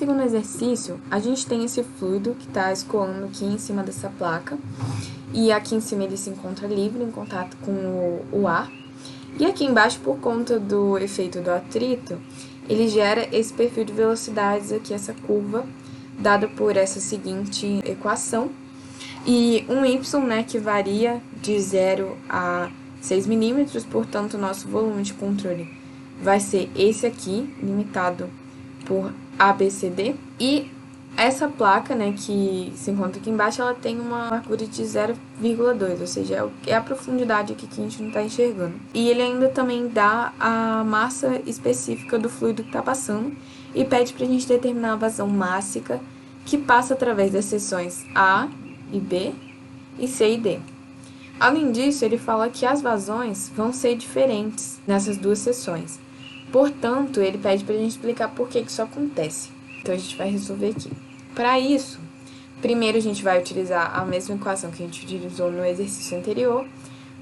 segundo exercício, a gente tem esse fluido que está escoando aqui em cima dessa placa. E aqui em cima ele se encontra livre, em contato com o ar. E aqui embaixo, por conta do efeito do atrito, ele gera esse perfil de velocidades aqui, essa curva, dada por essa seguinte equação. E um y, né, que varia de 0 a 6 milímetros, portanto, o nosso volume de controle vai ser esse aqui, limitado por ABCD. E essa placa, né, que se encontra aqui embaixo, ela tem uma largura de 0,2, ou seja, é a profundidade aqui que a gente não está enxergando. E ele ainda também dá a massa específica do fluido que está passando e pede para a gente determinar a vazão mássica que passa através das seções A e B e C e D. Além disso, ele fala que as vazões vão ser diferentes nessas duas seções. Portanto, ele pede para a gente explicar por que isso acontece. Então, a gente vai resolver aqui. Para isso, primeiro a gente vai utilizar a mesma equação que a gente utilizou no exercício anterior,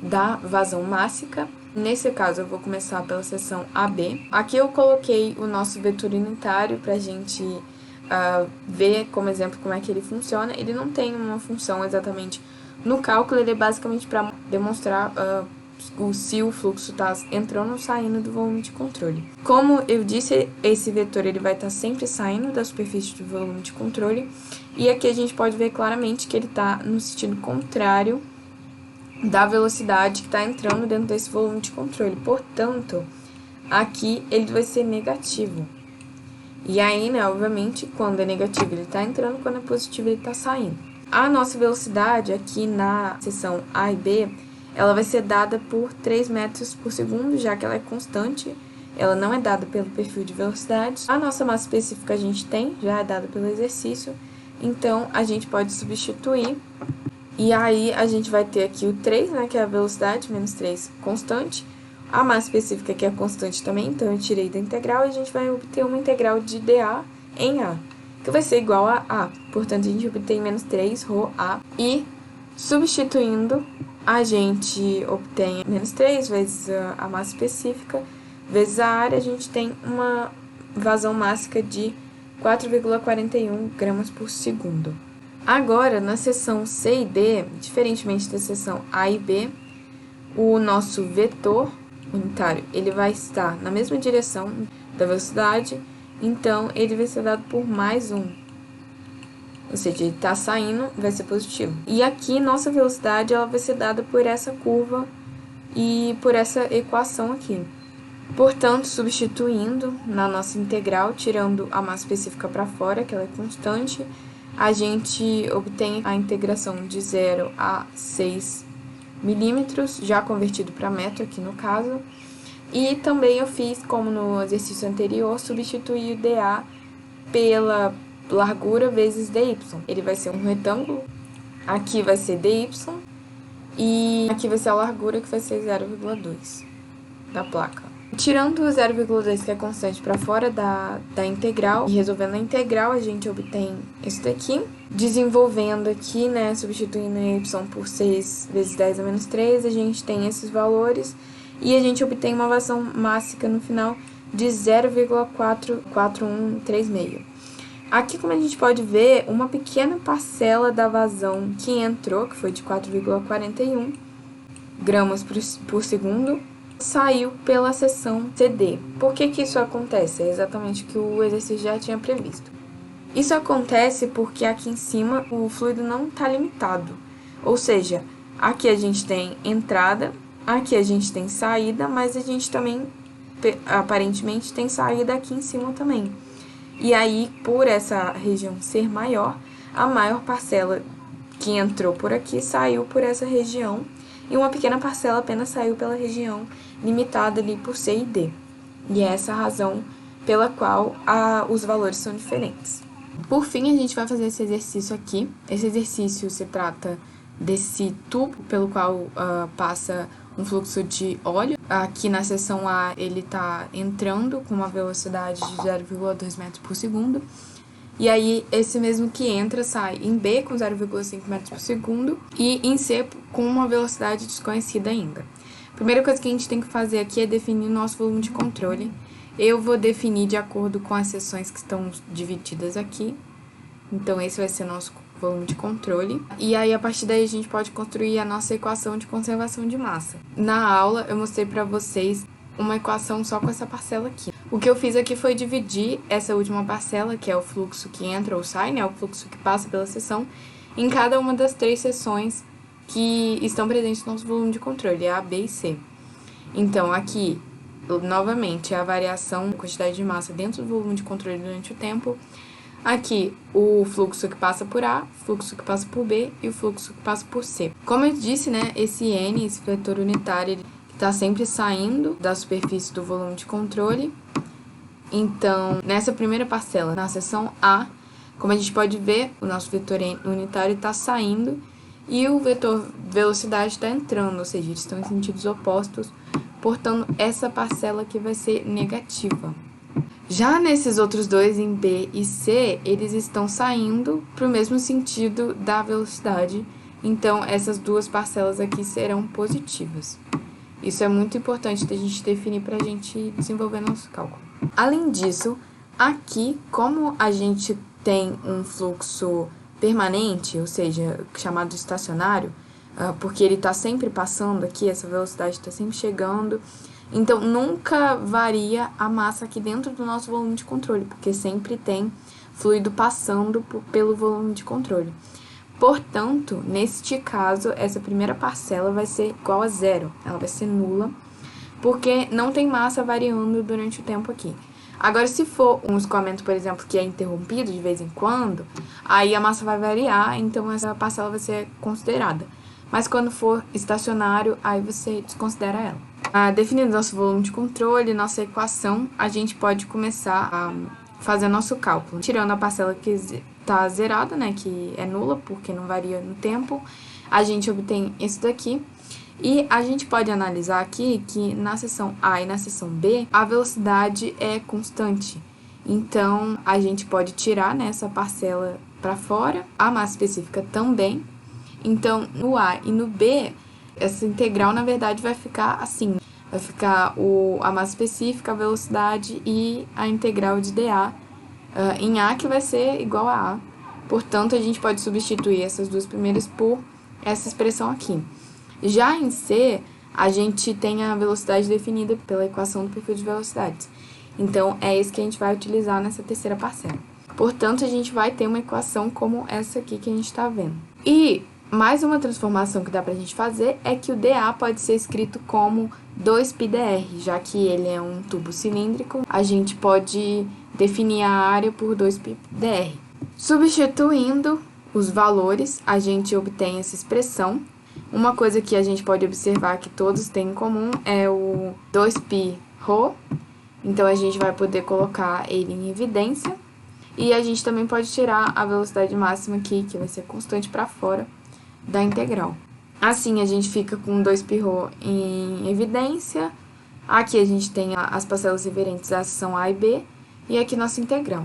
da vazão mássica. Nesse caso, eu vou começar pela seção AB. Aqui eu coloquei o nosso vetor unitário para a gente ver como exemplo como é que ele funciona. Ele não tem uma função exatamente no cálculo, ele é basicamente para demonstrar se o fluxo está entrando ou saindo do volume de controle. Como eu disse, esse vetor ele vai estar sempre saindo da superfície do volume de controle, e aqui a gente pode ver claramente que ele está no sentido contrário da velocidade que está entrando dentro desse volume de controle. Portanto, aqui ele vai ser negativo. E aí, né, obviamente, quando é negativo ele está entrando, quando é positivo ele está saindo. A nossa velocidade aqui na seção A e B, ela vai ser dada por 3 metros por segundo, já que ela é constante, ela não é dada pelo perfil de velocidades. A nossa massa específica a gente tem, já é dada pelo exercício, então a gente pode substituir, e aí a gente vai ter aqui o 3, né, que é a velocidade, menos 3, constante, a massa específica que é constante também, então eu tirei da integral e a gente vai obter uma integral de dA em A, que vai ser igual a A, portanto a gente obtém menos 3 ρA, e substituindo, a gente obtém menos 3 vezes a massa específica, vezes a área, a gente tem uma vazão mássica de 4,41 gramas por segundo. Agora, na seção C e D, diferentemente da seção A e B, o nosso vetor unitário ele vai estar na mesma direção da velocidade, então ele vai ser dado por mais 1. Ou seja, ele está saindo, vai ser positivo. E aqui, nossa velocidade ela vai ser dada por essa curva e por essa equação aqui. Portanto, substituindo na nossa integral, tirando a massa específica para fora, que ela é constante, a gente obtém a integração de 0 a 6 milímetros, já convertido para metro aqui no caso. E também eu fiz, como no exercício anterior, substituir o dA pela largura vezes dy. Ele vai ser um retângulo, aqui vai ser dy, e aqui vai ser a largura, que vai ser 0,2 da placa. Tirando o 0,2, que é constante, para fora da integral, e resolvendo a integral, a gente obtém isso daqui. Desenvolvendo aqui, né, substituindo y por 6 vezes 10 a menos 3, a gente tem esses valores, e a gente obtém uma vazão mássica no final de 0,4136. Aqui, como a gente pode ver, uma pequena parcela da vazão que entrou, que foi de 4,41 gramas por segundo, saiu pela seção CD. Por que isso acontece? É exatamente o que o exercício já tinha previsto. Isso acontece porque aqui em cima o fluido não está limitado. Ou seja, aqui a gente tem entrada, aqui a gente tem saída, mas a gente também, aparentemente, tem saída aqui em cima também. E aí, por essa região ser maior, a maior parcela que entrou por aqui saiu por essa região, e uma pequena parcela apenas saiu pela região limitada ali por C e D. E é essa a razão pela qual os valores são diferentes. Por fim, a gente vai fazer esse exercício aqui. Esse exercício se trata desse tubo pelo qual passa um fluxo de óleo. Aqui na seção A ele está entrando com uma velocidade de 0,2 metros por segundo. E aí esse mesmo que entra sai em B com 0,5 metros por segundo e em C com uma velocidade desconhecida ainda. A primeira coisa que a gente tem que fazer aqui é definir o nosso volume de controle. Eu vou definir de acordo com as seções que estão divididas aqui. Então, esse vai ser nosso volume de controle. E aí, a partir daí, a gente pode construir a nossa equação de conservação de massa. Na aula, eu mostrei para vocês uma equação só com essa parcela aqui. O que eu fiz aqui foi dividir essa última parcela, que é o fluxo que entra ou sai, né? O fluxo que passa pela seção, em cada uma das 3 seções que estão presentes no nosso volume de controle, A, B e C. Então, aqui, novamente, a variação da quantidade de massa dentro do volume de controle durante o tempo. Aqui, o fluxo que passa por A, o fluxo que passa por B e o fluxo que passa por C. Como eu disse, né, esse N, esse vetor unitário, ele está sempre saindo da superfície do volume de controle. Então, nessa primeira parcela, na seção A, como a gente pode ver, o nosso vetor unitário está saindo e o vetor velocidade está entrando, ou seja, eles estão em sentidos opostos, portanto, essa parcela aqui vai ser negativa. Já nesses outros dois, em B e C, eles estão saindo para o mesmo sentido da velocidade, então essas duas parcelas aqui serão positivas. Isso é muito importante da gente definir para a gente desenvolver nosso cálculo. Além disso, aqui, como a gente tem um fluxo permanente, ou seja, chamado estacionário, porque ele está sempre passando aqui, essa velocidade está sempre chegando, então nunca varia a massa aqui dentro do nosso volume de controle, porque sempre tem fluido passando pelo volume de controle. Portanto, neste caso, essa primeira parcela vai ser igual a zero, ela vai ser nula, porque não tem massa variando durante o tempo aqui. Agora, se for um escoamento, por exemplo, que é interrompido de vez em quando, aí a massa vai variar, então essa parcela vai ser considerada. Mas quando for estacionário, aí você desconsidera ela. Definindo nosso volume de controle, nossa equação, a gente pode começar a fazer nosso cálculo. Tirando a parcela que está zerada, né, que é nula, porque não varia no tempo, a gente obtém isso daqui. E a gente pode analisar aqui que na seção A e na seção B, a velocidade é constante. Então, a gente pode tirar, né, essa parcela para fora, a massa específica também. Então, no A e no B, essa integral, na verdade, vai ficar assim. Vai ficar a massa específica, a velocidade e a integral de dA em A, que vai ser igual a A. Portanto, a gente pode substituir essas duas primeiras por essa expressão aqui. Já em C, a gente tem a velocidade definida pela equação do perfil de velocidades. Então, é isso que a gente vai utilizar nessa terceira parcela. Portanto, a gente vai ter uma equação como essa aqui que a gente está vendo. E mais uma transformação que dá para a gente fazer é que o dA pode ser escrito como 2πdr, já que ele é um tubo cilíndrico, a gente pode definir a área por 2πdr. Substituindo os valores, a gente obtém essa expressão. Uma coisa que a gente pode observar que todos têm em comum é o 2πρ, então a gente vai poder colocar ele em evidência. E a gente também pode tirar a velocidade máxima aqui, que vai ser constante para fora da integral. Assim, a gente fica com 2πρ em evidência. Aqui a gente tem as parcelas referentes à seção A e B, e aqui nossa integral.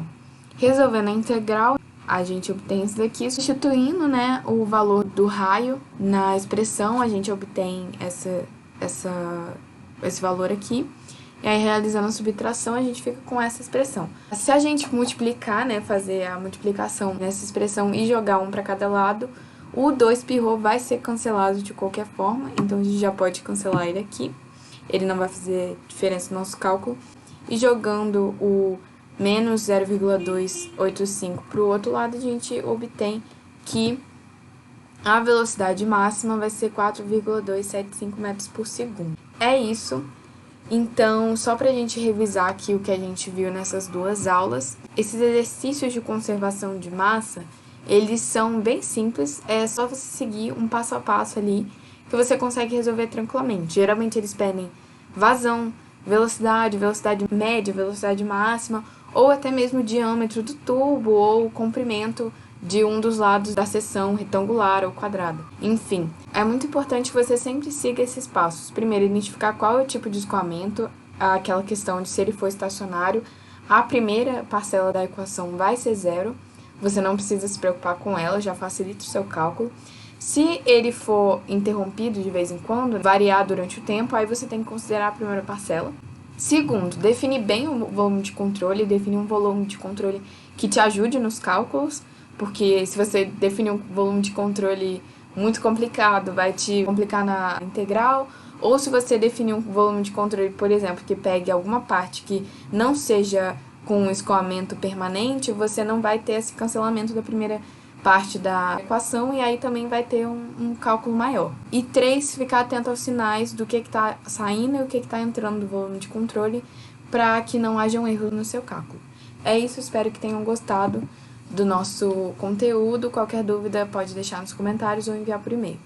Resolvendo a integral, a gente obtém isso daqui, substituindo, né, o valor do raio na expressão, a gente obtém esse valor aqui. E aí, realizando a subtração, a gente fica com essa expressão. Se a gente multiplicar, né, fazer a multiplicação nessa expressão e jogar um para cada lado, o 2πρ vai ser cancelado de qualquer forma, então a gente já pode cancelar ele aqui. Ele não vai fazer diferença no nosso cálculo. E jogando o menos 0,285 para o outro lado, a gente obtém que a velocidade máxima vai ser 4,275 metros por segundo. É isso. Então, só para a gente revisar aqui o que a gente viu nessas duas aulas, esses exercícios de conservação de massa, eles são bem simples, é só você seguir um passo a passo ali que você consegue resolver tranquilamente. Geralmente eles pedem vazão, velocidade, velocidade média, velocidade máxima, ou até mesmo o diâmetro do tubo ou o comprimento de um dos lados da seção retangular ou quadrada. Enfim, é muito importante que você sempre siga esses passos. Primeiro, identificar qual é o tipo de escoamento, aquela questão de se ele for estacionário. A primeira parcela da equação vai ser zero, você não precisa se preocupar com ela, já facilita o seu cálculo. Se ele for interrompido de vez em quando, variar durante o tempo, aí você tem que considerar a primeira parcela. Segundo, definir bem o volume de controle, definir um volume de controle que te ajude nos cálculos, porque se você definir um volume de controle muito complicado, vai te complicar na integral, ou se você definir um volume de controle, por exemplo, que pegue alguma parte que não seja com um escoamento permanente, você não vai ter esse cancelamento da primeira parte da equação e aí também vai ter um cálculo maior. E 3, ficar atento aos sinais do que está saindo e o que está entrando do volume de controle para que não haja um erro no seu cálculo. É isso, espero que tenham gostado do nosso conteúdo. Qualquer dúvida pode deixar nos comentários ou enviar por e-mail.